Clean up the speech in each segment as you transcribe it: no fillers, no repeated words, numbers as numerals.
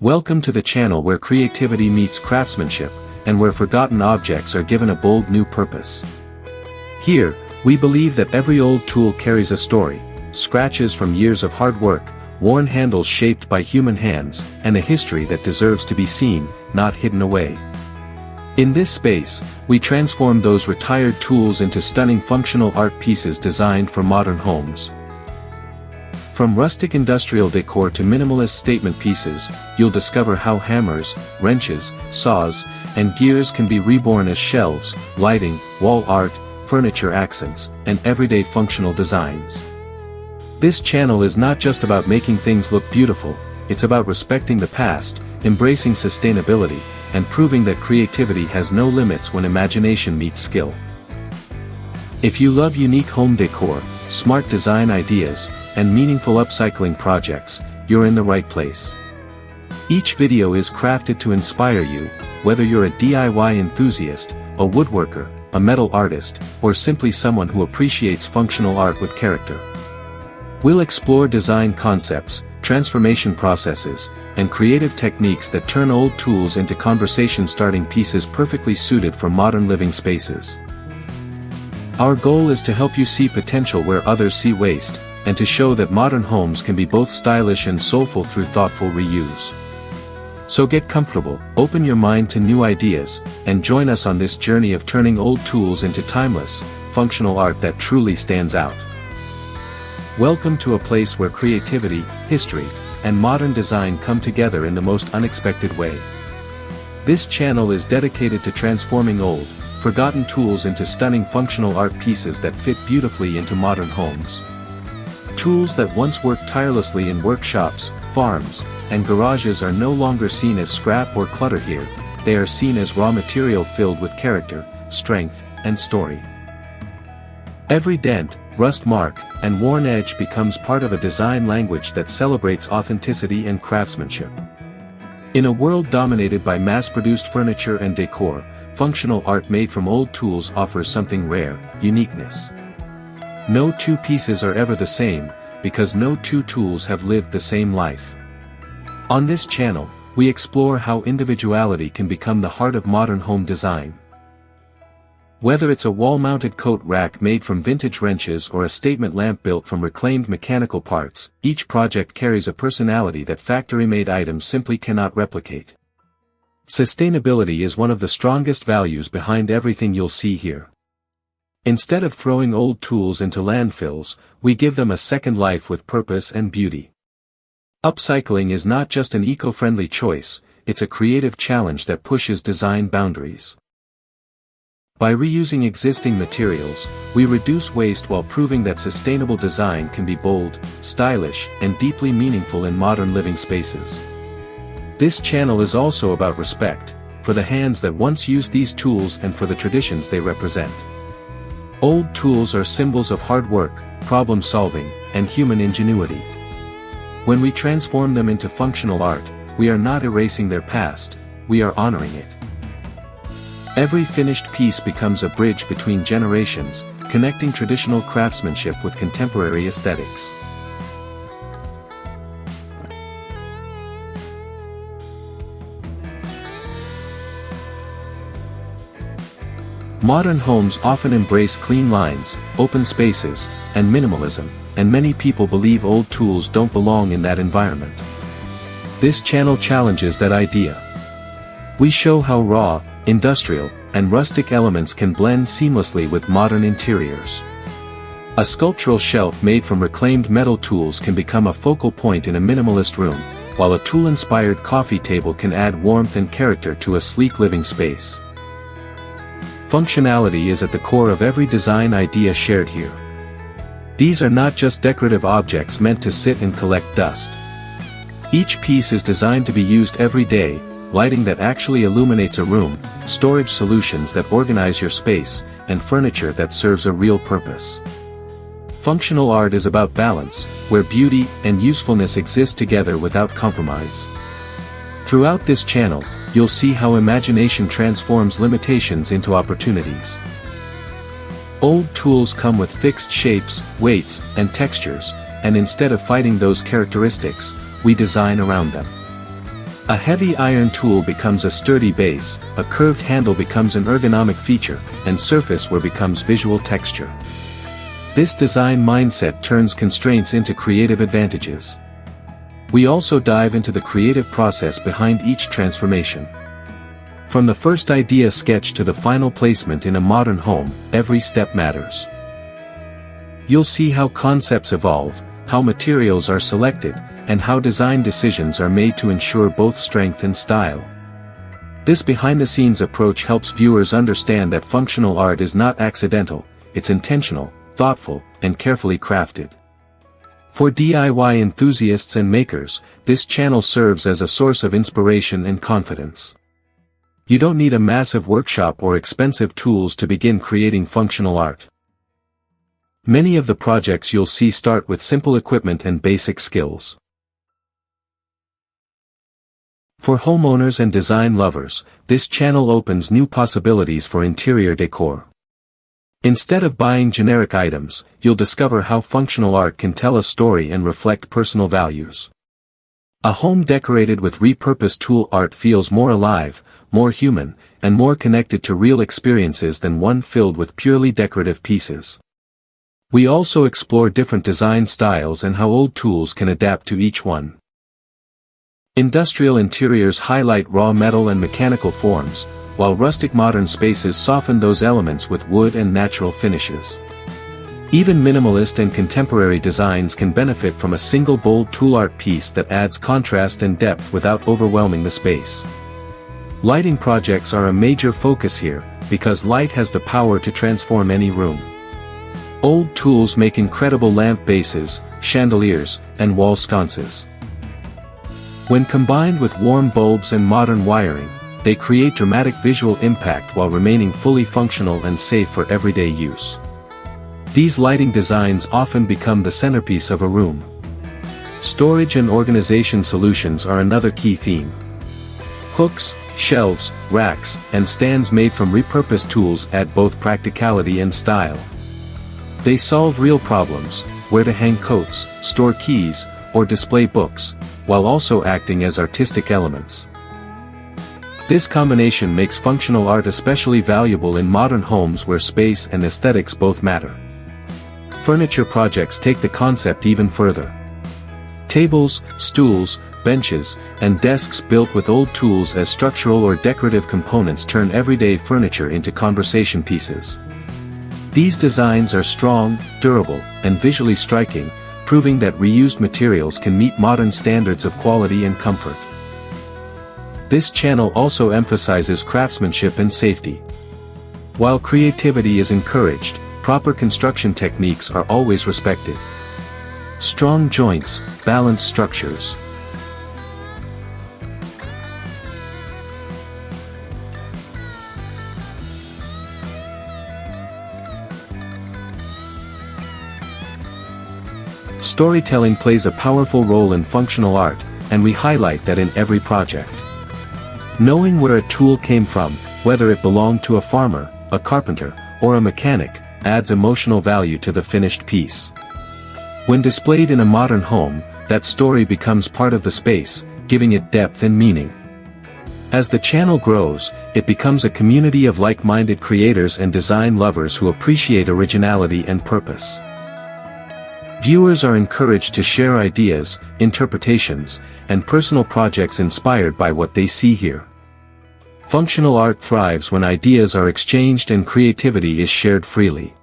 Welcome to the channel where creativity meets craftsmanship, and where forgotten objects are given a bold new purpose. Here, we believe that every old tool carries a story, scratches from years of hard work, worn handles shaped by human hands, and a history that deserves to be seen, not hidden away. In this space, we transform those retired tools into stunning functional art pieces designed for modern homes. From rustic industrial decor to minimalist statement pieces, you'll discover how hammers, wrenches, saws, and gears can be reborn as shelves, lighting, wall art, furniture accents, and everyday functional designs. This channel is not just about making things look beautiful, it's about respecting the past, embracing sustainability, and proving that creativity has no limits when imagination meets skill. If you love unique home decor, smart design ideas, and meaningful upcycling projects, you're in the right place. Each video is crafted to inspire you, whether you're a DIY enthusiast, a woodworker, a metal artist, or simply someone who appreciates functional art with character. We'll explore design concepts, transformation processes, and creative techniques that turn old tools into conversation-starting pieces perfectly suited for modern living spaces. Our goal is to help you see potential where others see waste, and to show that modern homes can be both stylish and soulful through thoughtful reuse. So get comfortable, open your mind to new ideas, and join us on this journey of turning old tools into timeless, functional art that truly stands out. Welcome to a place where creativity, history, and modern design come together in the most unexpected way. This channel is dedicated to transforming old, forgotten tools into stunning functional art pieces that fit beautifully into modern homes. Tools that once worked tirelessly in workshops, farms, and garages are no longer seen as scrap or clutter here, they are seen as raw material filled with character, strength, and story. Every dent, rust mark, and worn edge becomes part of a design language that celebrates authenticity and craftsmanship. In a world dominated by mass-produced furniture and decor, functional art made from old tools offers something rare: uniqueness. No two pieces are ever the same, because no two tools have lived the same life. On this channel, we explore how individuality can become the heart of modern home design. Whether it's a wall-mounted coat rack made from vintage wrenches or a statement lamp built from reclaimed mechanical parts, each project carries a personality that factory-made items simply cannot replicate. Sustainability is one of the strongest values behind everything you'll see here. Instead of throwing old tools into landfills, we give them a second life with purpose and beauty. Upcycling is not just an eco-friendly choice, it's a creative challenge that pushes design boundaries. By reusing existing materials, we reduce waste while proving that sustainable design can be bold, stylish, and deeply meaningful in modern living spaces. This channel is also about respect, for the hands that once used these tools and for the traditions they represent. Old tools are symbols of hard work, problem-solving, and human ingenuity. When we transform them into functional art, we are not erasing their past, we are honoring it. Every finished piece becomes a bridge between generations, connecting traditional craftsmanship with contemporary aesthetics. Modern homes often embrace clean lines, open spaces, and minimalism, and many people believe old tools don't belong in that environment. This channel challenges that idea. We show how raw, industrial, and rustic elements can blend seamlessly with modern interiors. A sculptural shelf made from reclaimed metal tools can become a focal point in a minimalist room, while a tool-inspired coffee table can add warmth and character to a sleek living space. Functionality is at the core of every design idea shared here. These are not just decorative objects meant to sit and collect dust. Each piece is designed to be used every day: lighting that actually illuminates a room, storage solutions that organize your space, and furniture that serves a real purpose. Functional art is about balance, where beauty and usefulness exist together without compromise. Throughout this channel, you'll see how imagination transforms limitations into opportunities. Old tools come with fixed shapes, weights, and textures, and instead of fighting those characteristics, we design around them. A heavy iron tool becomes a sturdy base, a curved handle becomes an ergonomic feature, and surfaceware becomes visual texture. This design mindset turns constraints into creative advantages. We also dive into the creative process behind each transformation. From the first idea sketch to the final placement in a modern home, every step matters. You'll see how concepts evolve, how materials are selected, and how design decisions are made to ensure both strength and style. This behind-the-scenes approach helps viewers understand that functional art is not accidental, it's intentional, thoughtful, and carefully crafted. For DIY enthusiasts and makers, this channel serves as a source of inspiration and confidence. You don't need a massive workshop or expensive tools to begin creating functional art. Many of the projects you'll see start with simple equipment and basic skills. For homeowners and design lovers, this channel opens new possibilities for interior decor. Instead of buying generic items, you'll discover how functional art can tell a story and reflect personal values. A home decorated with repurposed tool art feels more alive, more human, and more connected to real experiences than one filled with purely decorative pieces. We also explore different design styles and how old tools can adapt to each one. Industrial interiors highlight raw metal and mechanical forms, while rustic modern spaces soften those elements with wood and natural finishes. Even minimalist and contemporary designs can benefit from a single bold tool art piece that adds contrast and depth without overwhelming the space. Lighting projects are a major focus here, because light has the power to transform any room. Old tools make incredible lamp bases, chandeliers, and wall sconces. When combined with warm bulbs and modern wiring, they create dramatic visual impact while remaining fully functional and safe for everyday use. These lighting designs often become the centerpiece of a room. Storage and organization solutions are another key theme. Hooks, shelves, racks, and stands made from repurposed tools add both practicality and style. They solve real problems, where to hang coats, store keys, or display books, while also acting as artistic elements. This combination makes functional art especially valuable in modern homes where space and aesthetics both matter. Furniture projects take the concept even further. Tables, stools, benches, and desks built with old tools as structural or decorative components turn everyday furniture into conversation pieces. These designs are strong, durable, and visually striking, proving that reused materials can meet modern standards of quality and comfort. This channel also emphasizes craftsmanship and safety. While creativity is encouraged, proper construction techniques are always respected. Strong joints, balanced structures. Storytelling plays a powerful role in functional art, and we highlight that in every project. Knowing where a tool came from, whether it belonged to a farmer, a carpenter, or a mechanic, adds emotional value to the finished piece. When displayed in a modern home, that story becomes part of the space, giving it depth and meaning. As the channel grows, it becomes a community of like-minded creators and design lovers who appreciate originality and purpose. Viewers are encouraged to share ideas, interpretations, and personal projects inspired by what they see here. Functional art thrives when ideas are exchanged and creativity is shared freely.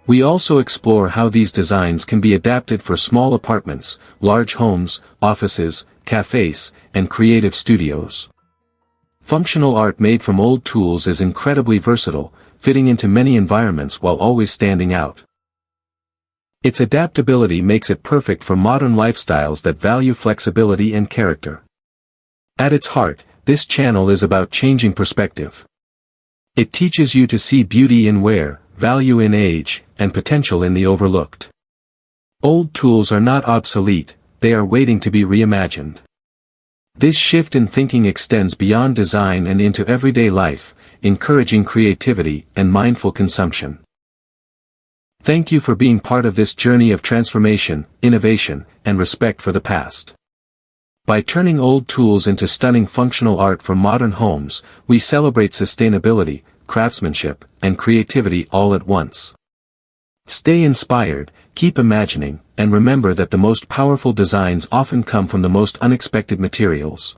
We also explore how these designs can be adapted for small apartments, large homes, offices, cafes, and creative studios. Functional art made from old tools is incredibly versatile, fitting into many environments while always standing out. Its adaptability makes it perfect for modern lifestyles that value flexibility and character. At its heart, this channel is about changing perspective. It teaches you to see beauty in wear, value in age, and potential in the overlooked. Old tools are not obsolete, they are waiting to be reimagined. This shift in thinking extends beyond design and into everyday life, encouraging creativity and mindful consumption. Thank you for being part of this journey of transformation, innovation, and respect for the past. By turning old tools into stunning functional art for modern homes, we celebrate sustainability, craftsmanship, and creativity all at once. Stay inspired, keep imagining, and remember that the most powerful designs often come from the most unexpected materials.